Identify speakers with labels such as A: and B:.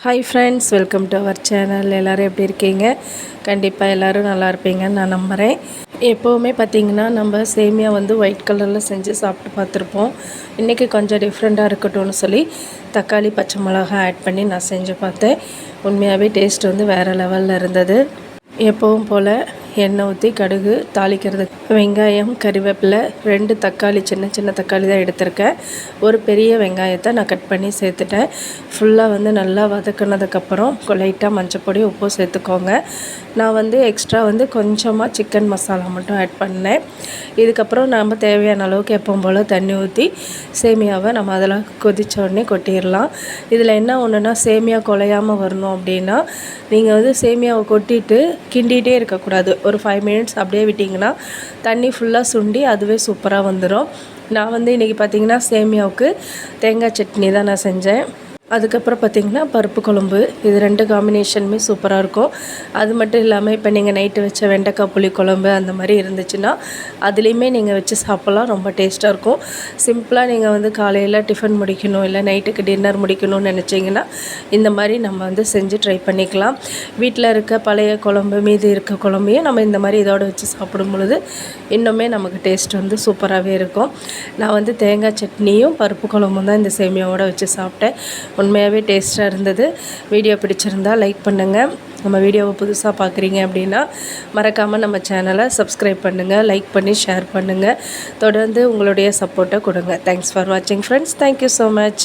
A: Hi friends, welcome to our channel. எல்லோரும் எப்படி இருக்கீங்க? கண்டிப்பாக எல்லோரும் நல்லா இருப்பீங்கன்னு நான் நம்புகிறேன். எப்போவுமே பார்த்திங்கன்னா நம்ம சேமியா ஒயிட் கலரில் செஞ்சு சாப்பிட்டு பார்த்துருப்போம். இன்றைக்கி கொஞ்சம் டிஃப்ரெண்ட்டாக இருக்கட்டும்னு சொல்லி தக்காளி பச்சை மிளகாய் ஆட் பண்ணி நான் செஞ்சு பார்த்தேன். உண்மையாகவே டேஸ்ட் வேறு லெவலில் இருந்தது. எப்பவும் போல் எண்ணெய் ஊற்றி கடுகு தாளிக்கிறது, வெங்காயம், கறிவேப்பிலை, 2 தக்காளி, சின்ன சின்ன தக்காளி தான் எடுத்திருக்கேன். ஒரு பெரிய வெங்காயத்தை நான் கட் பண்ணி சேர்த்துட்டேன். ஃபுல்லாக நல்லா வதக்கினதுக்கப்புறம் லைட்டாக மஞ்சப்பொடி, உப்பு சேர்த்துக்கோங்க. நான் எக்ஸ்ட்ரா கொஞ்சமாக சிக்கன் மசாலா மட்டும் ஆட் பண்ணேன். இதுக்கப்புறம் நம்ம தேவையான அளவுக்கு எப்பவும் போல் தண்ணி ஊற்றி சேமியாவை நம்ம அதில் கொதித்த உடனே கொட்டிடலாம். இதில் என்ன ஒன்றுனா சேமியா குலையாமல் வரணும் அப்படின்னா நீங்கள் சேமியாவை கொட்டிட்டு கிண்டிகிட்டே இருக்கக்கூடாது. ஒரு 5 மினிட்ஸ் அப்படியே விட்டிங்கன்னா தண்ணி ஃபுல்லாக சுண்டி அதுவே சூப்பராக வந்துடும். நான் இன்றைக்கி பார்த்திங்கன்னா சேமியாவுக்கு தேங்காய் சட்னி தான் நான் செஞ்சேன். அதுக்கப்புறம் பார்த்திங்கன்னா பருப்பு குழம்பு, இது 2 காம்பினேஷனுமே சூப்பராக இருக்கும். அது மட்டும் இல்லாமல் இப்போ நீங்கள் நைட்டு வச்ச வெண்டைக்காய் புளி குழம்பு அந்த மாதிரி இருந்துச்சுன்னா அதுலேயுமே நீங்கள் வச்சு சாப்பிட்லாம். ரொம்ப டேஸ்ட்டாக இருக்கும். சிம்பிளாக நீங்கள் காலையில் டிஃபன் முடிக்கணும், இல்லை நைட்டுக்கு டின்னர் முடிக்கணும்னு நினச்சிங்கன்னா இந்த மாதிரி நம்ம செஞ்சு ட்ரை பண்ணிக்கலாம். வீட்டில் இருக்க பழைய குழம்பு, மீதி இருக்க குழம்பையும் நம்ம இந்த மாதிரி இதோடு வச்சு சாப்பிடும் பொழுது இன்னுமே நமக்கு டேஸ்ட் சூப்பராகவே இருக்கும். நான் தேங்காய் சட்னியும் பருப்பு குழம்பும் தான் இந்த சேமியாவோடு வச்சு சாப்பிட்டேன். உண்மையாகவே டேஸ்ட்டாக இருந்தது. வீடியோ பிடிச்சிருந்தால் லைக் பண்ணுங்கள். நம்ம வீடியோவை புதுசாக பார்க்குறீங்க அப்படின்னா மறக்காமல் நம்ம சேனலை சப்ஸ்கிரைப் பண்ணுங்கள், லைக் பண்ணி ஷேர் பண்ணுங்கள். தொடர்ந்து உங்களுடைய சப்போர்ட்டை கொடுங்க. தேங்க்ஸ் ஃபார் வாட்சிங் ஃப்ரெண்ட்ஸ். Thank you so much.